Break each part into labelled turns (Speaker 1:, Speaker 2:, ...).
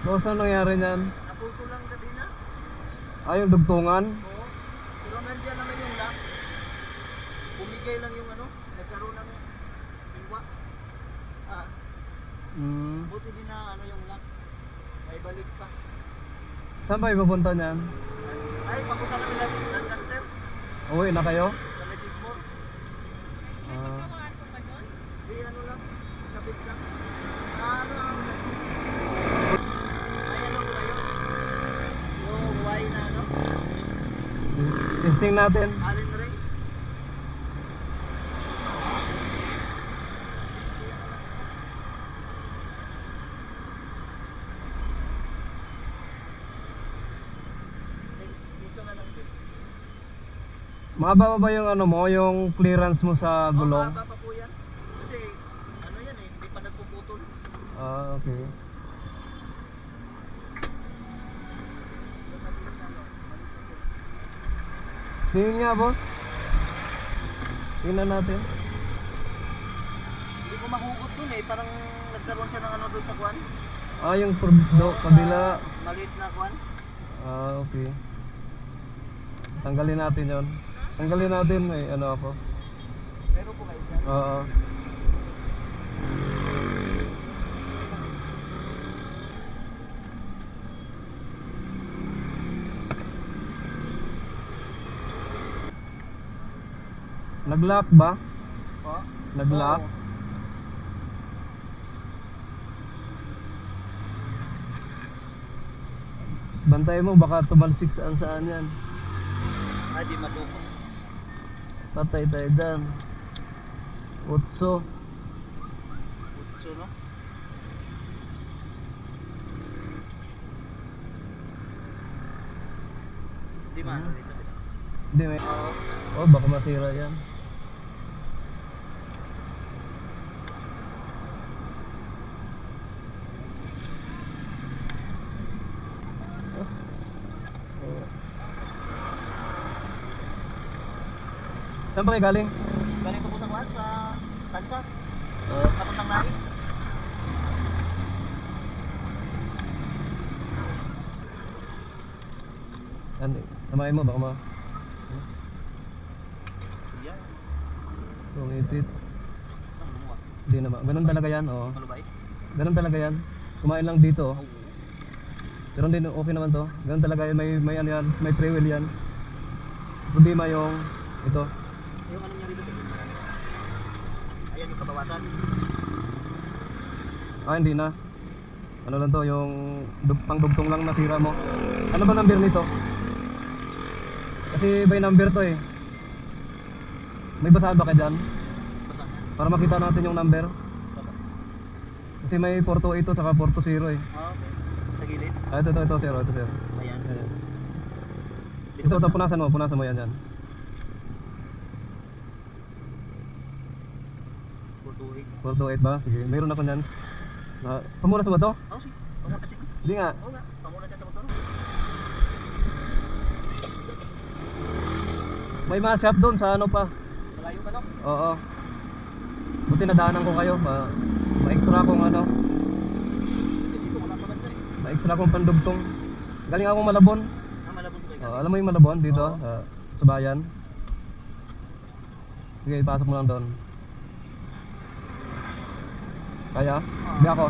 Speaker 1: So, saan nangyari niyan?
Speaker 2: Napuso lang kanina.
Speaker 1: Yung dugtungan?
Speaker 2: Oo. Pero nandiyan naman yung lock. Bumigay lang yung ano, nagkaroon ng iwa. Buti din na ano yung lock. May balik pa.
Speaker 1: Saan ba ipapunta niyan?
Speaker 2: Ay, papunta kami ng Lancaster.
Speaker 1: Uwi na kayo?
Speaker 2: Sa may Sigmore. Di ano lang, ikabit lang. Ano lang. Ay, ano ba yun? Yung Y na ano?
Speaker 1: Testing natin.
Speaker 2: Allen ring. Dito na lang din.
Speaker 1: Mahaba ba yung ano mo, yung clearance mo sa gulong?
Speaker 2: Mahaba pa po yan. Kasi ano yan eh, hindi pa nagpuputol.
Speaker 1: Okay. Tingin nga, boss. Tingnan natin.
Speaker 2: Hindi ko mahugot dun eh, parang nagkaroon siya ng ano dun sa kwan.
Speaker 1: Yung kabila.
Speaker 2: Maliit na kwan.
Speaker 1: Okay. Tanggalin natin yon. Tanggalin natin, may ano ako.
Speaker 2: Pero po kayo dyan.
Speaker 1: Oo. Nag-lock ba?
Speaker 2: Po?
Speaker 1: Nag-lock?
Speaker 2: Oo.
Speaker 1: Bantay mo, baka tumalsik saan yan.
Speaker 2: Ay, di madukot.
Speaker 1: Patay tayo dyan. Utso.
Speaker 2: Utso, no? Di man, dito.
Speaker 1: Hindi may...
Speaker 2: Oo.
Speaker 1: Oh, baka masira yan. Saan ba kayo galing?
Speaker 2: Galing ko po sa kwan, sa Tansa.
Speaker 1: Uh,
Speaker 2: Papuntang Nai.
Speaker 1: ano, samahin mo, baka ma...
Speaker 2: Yan.
Speaker 1: Tumipit.
Speaker 2: Ang lumuwa.
Speaker 1: Hindi naman. Ganun talaga yan, oo.
Speaker 2: Malubay?
Speaker 1: Ganun talaga yan. Kumain lang dito.
Speaker 2: Oo.
Speaker 1: Pero hindi, okay naman to. Ganun talaga yan. May ano yan. May free will yan. Problema yung... Ito.
Speaker 2: Yung ano niya rito? Ayan, yung kabawasan.
Speaker 1: Hindi na. Ano lang to, yung pangdugtong lang nasira mo. Ano ba number nito? Kasi by number to eh. May basahan ba ka dyan?
Speaker 2: Basta niya.
Speaker 1: Para makita natin yung number.
Speaker 2: Baba.
Speaker 1: Kasi may 428 to saka 420 eh.
Speaker 2: Okay. Sa gilid.
Speaker 1: Ito sir, ito sir.
Speaker 2: Ayan.
Speaker 1: Ayan. Ito, punasan mo yan yan.
Speaker 2: Burduig.
Speaker 1: 428 ba? Sige, mayroon ako nyan. Pamunas mo ba to?
Speaker 2: Oh, si. Pamunas siya.
Speaker 1: Hindi nga.
Speaker 2: Oo nga. Pamunas siya sa motor.
Speaker 1: May mga shop doon sa ano pa.
Speaker 2: Malayo pa no?
Speaker 1: Oo. Buti nadaanan ko kayo. Ma-extra kong ano.
Speaker 2: Kasi dito wala pa banda eh.
Speaker 1: Ma-extra kong pandugtong. Galing akong Malabon.
Speaker 2: Malabon ko kayo.
Speaker 1: Alam mo yung Malabon dito?
Speaker 2: Oo.
Speaker 1: Sa bayan. Sige, ipasok mo lang doon. Kaya? Hindi ako.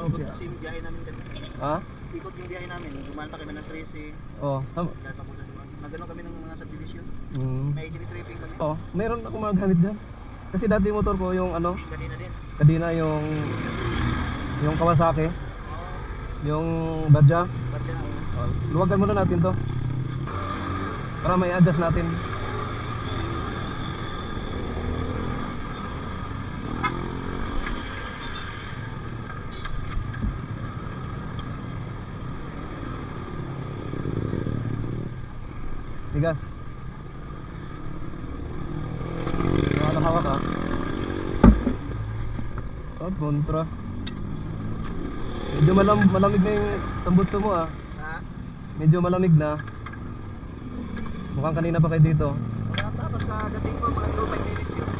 Speaker 1: Okay.
Speaker 2: Kasi yung biyahe namin kasi.
Speaker 1: Ha?
Speaker 2: Ikot yung biyahe namin. Dumaan pa kami ng 13.
Speaker 1: Oo.
Speaker 2: Dahil papunta sa Juan. Nagano kami ng mga subdivision. May tripping kami.
Speaker 1: Oo. Meron ako mga gamit dyan. Kasi dati yung motor ko yung ano,
Speaker 2: Kanina din.
Speaker 1: kadina yung Kawasaki,
Speaker 2: Oo.
Speaker 1: yung Badja.
Speaker 2: Ba't yan ako?
Speaker 1: Luwagan muna natin to. Para may adjust natin. Tigas. Hawak ha. Kontra. Medyo malamig na yung tambutso mo ah.
Speaker 2: Ha?
Speaker 1: Medyo malamig na. Mukhang kanina pa kayo dito.
Speaker 2: Wala pa. pagkadating ko mga 5 minutes yun.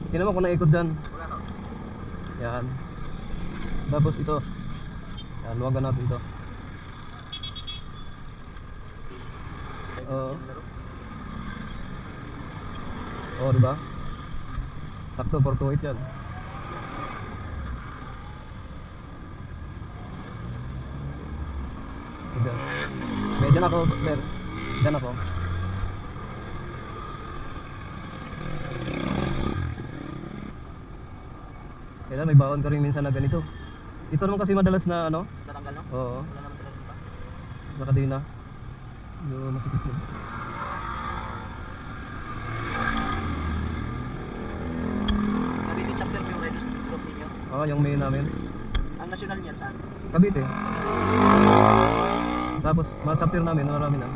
Speaker 1: Tingnan mo kung naikot dyan.
Speaker 2: Wala no.
Speaker 1: Yan. Tapos ito. Yan, luwagan natin ito. Oo. Oo, diba? Sakto, 428 yan. Diyan. Okay, dyan ako, sir. Dyan ako. Kailan may baon ka rin minsan na ganito. Ito naman kasi madalas na ano?
Speaker 2: Tatanggal no?
Speaker 1: Oo.
Speaker 2: Wala naman talaga pa.
Speaker 1: Nakadina. Yung masikip yun.
Speaker 2: Cavite chapter po yung Red Group ninyo.
Speaker 1: Oo, yung main namin.
Speaker 2: Ang national niyan saan?
Speaker 1: Cavite. Tapos, mga chapter namin, marami na.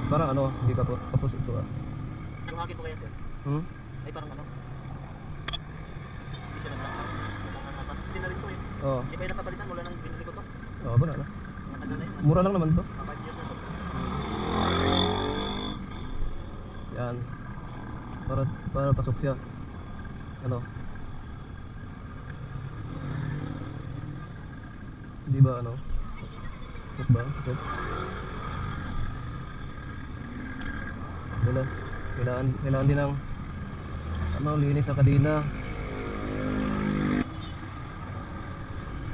Speaker 1: Parang ano, hindi kapos. Kapos ito ah.
Speaker 2: Yung akin po kaya sir?
Speaker 1: Hmm?
Speaker 2: Ay parang ano? Hindi siya nagkakaroon. Hindi na rin po eh.
Speaker 1: Oo.
Speaker 2: Hindi pa yung napapalitan mula nang binili ko to.
Speaker 1: Oo, wala na.
Speaker 2: Matagal na yun.
Speaker 1: Mura lang naman to.
Speaker 2: 5 years na to.
Speaker 1: Yan. Para pasok siya. Ano? Hindi ba ano? Pasok ba? Pasok. Kailangan din ng ano, linis na kadina.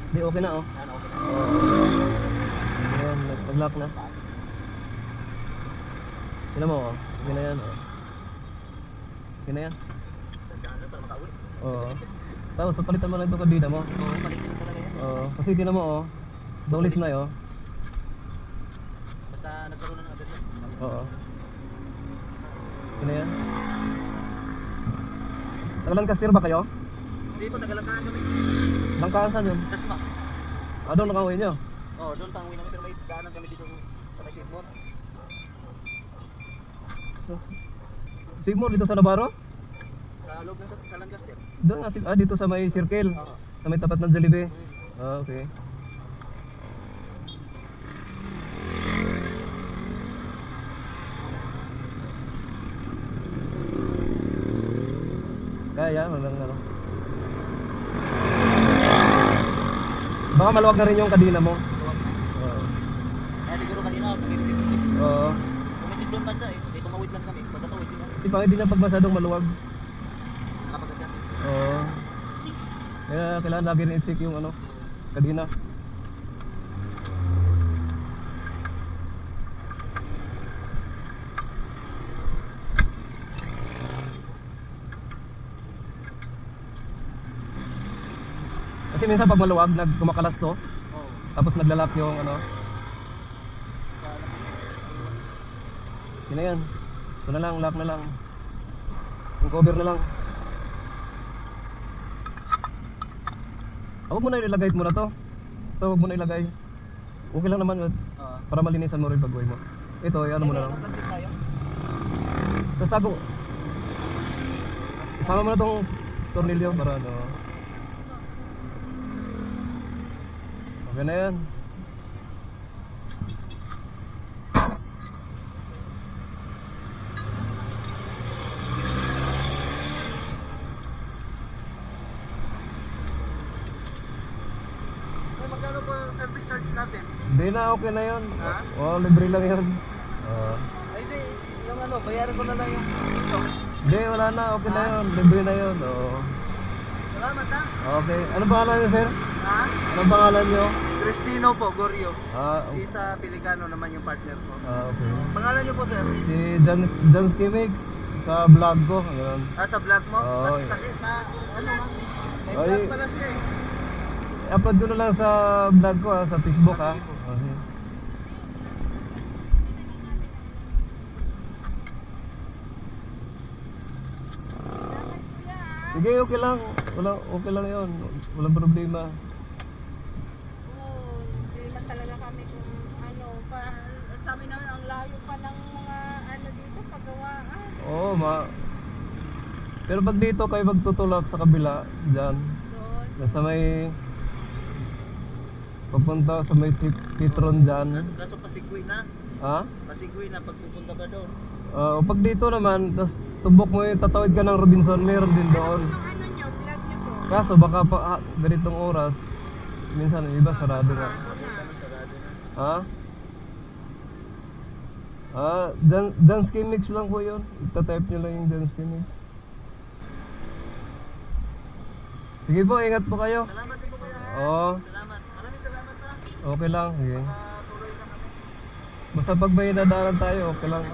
Speaker 1: Hindi, okay na oh.
Speaker 2: Ano, okay na.
Speaker 1: Ayan, nag-lock na. Tignan mo oh. Okay na yan oh. Okay na yan.
Speaker 2: Tandaan na para makauwi.
Speaker 1: Oo. Tapos papalitan mo lang ito kadina mo.
Speaker 2: Oo, palitin na talaga yan.
Speaker 1: Oo. Kasi tignan mo oh. Dolis na oh.
Speaker 2: Basta nagkaroon na ng agad yan.
Speaker 1: Oo. Okay na yan. Nag-Lancaster ba kayo?
Speaker 2: Hindi po, tagalangkaan kami.
Speaker 1: Langkaan saan yun?
Speaker 2: Dasma.
Speaker 1: Ah, doon nakauwi nyo?
Speaker 2: Oo, doon pang uwi namin pero may daanan kami dito sa may Sigmund.
Speaker 1: Sigmund dito sa Navarro?
Speaker 2: Sa loob ng sa Lancaster.
Speaker 1: Doon nga, dito sa may circle.
Speaker 2: Oo.
Speaker 1: Sa may tapat ng Jollibee. Ah, okay. Kaya, walang ano. Baka maluwag na rin yung kadina mo.
Speaker 2: Luwag na.
Speaker 1: Oo.
Speaker 2: Kaya siguro kanina, pumipitik-pitik.
Speaker 1: Oo.
Speaker 2: Pumitik doon banda eh. Dito mawid lang kami. Pagkatawid yun yan.
Speaker 1: Di ba hindi na pag masyadong maluwag?
Speaker 2: Nakapag-adjust.
Speaker 1: Oo. Kaya kailangan lagi rin i-check yung ano, kadina. Kasi minsan pag maluwag, kumakalas to,
Speaker 2: Oo.
Speaker 1: tapos naglalap yung ano, yun na yan. Ito na lang, lock na lang. Yung cover na lang. Huwag mo na ilagay muna to. Ito, huwag mo na ilagay. Okay lang naman,
Speaker 2: Oo.
Speaker 1: para malinisan mo rin pag-uwi mo. Ito, ano mo na lang.
Speaker 2: Plastic tayo.
Speaker 1: Tapos tago. Isama mo na tong tornilyo para ano. Okay na yan.
Speaker 2: Ay, magkano po ang service charge natin?
Speaker 1: Hindi na, okay na yun.
Speaker 2: Ha?
Speaker 1: Oo, libre lang yun.
Speaker 2: Ay, di. Yung ano, bayaran ko na lang yung dito.
Speaker 1: Hindi, wala na, okay na yun. Libre na yun. Oo.
Speaker 2: Salamat ha.
Speaker 1: Okay. Anong pangalan niyo, sir?
Speaker 2: Ha?
Speaker 1: Anong pangalan niyo?
Speaker 2: Cristino po, Gorio.
Speaker 1: Ah,
Speaker 2: Si sa Pelicano naman yung partner ko.
Speaker 1: okay.
Speaker 2: Pangalan niyo po, sir?
Speaker 1: Si Dansky Mix sa vlog ko. Ganun.
Speaker 2: Ah, sa vlog mo?
Speaker 1: Oo.
Speaker 2: Ba't sakit na, ano ha? May
Speaker 1: Ay.
Speaker 2: vlog pala siya eh.
Speaker 1: I-upload ko na lang sa vlog ko sa Facebook ha.
Speaker 2: Sige po.
Speaker 1: Okay. Sige, okay lang. Okay lang 'yon. Walang problema.
Speaker 3: Oo, problema talaga kami kung ano, sabi naman ang layo pa ng mga ano dito sa gawaan.
Speaker 1: Oo, Pero pag dito kayo magtutulak sa kabila, diyan,
Speaker 3: Doon.
Speaker 1: sa may Papunta sa may Kitron dyan.
Speaker 2: Kaso pasigwi na.
Speaker 1: Ha?
Speaker 2: Pasigwi na pagpupunta pa doon.
Speaker 1: Pag dito naman, tas tubok mo yung tatawid ka ng Robinson, meron din doon.
Speaker 3: Yung ano nyo, vlog nyo po.
Speaker 1: Kaso baka pa ganitong oras, minsan yung iba sarado na.
Speaker 2: Sarado na.
Speaker 1: Ha? Dansky Mix lang po yun. Itatype nyo lang yung Dansky Mix. Sige po, ingat po kayo.
Speaker 2: Salamat din po kayo.
Speaker 1: Oo,
Speaker 2: Salamat. Maraming salamat ha.
Speaker 1: okay lang. Sige.
Speaker 2: Tuloy na kami.
Speaker 1: Basta pag may nadaanan tayo, okay lang.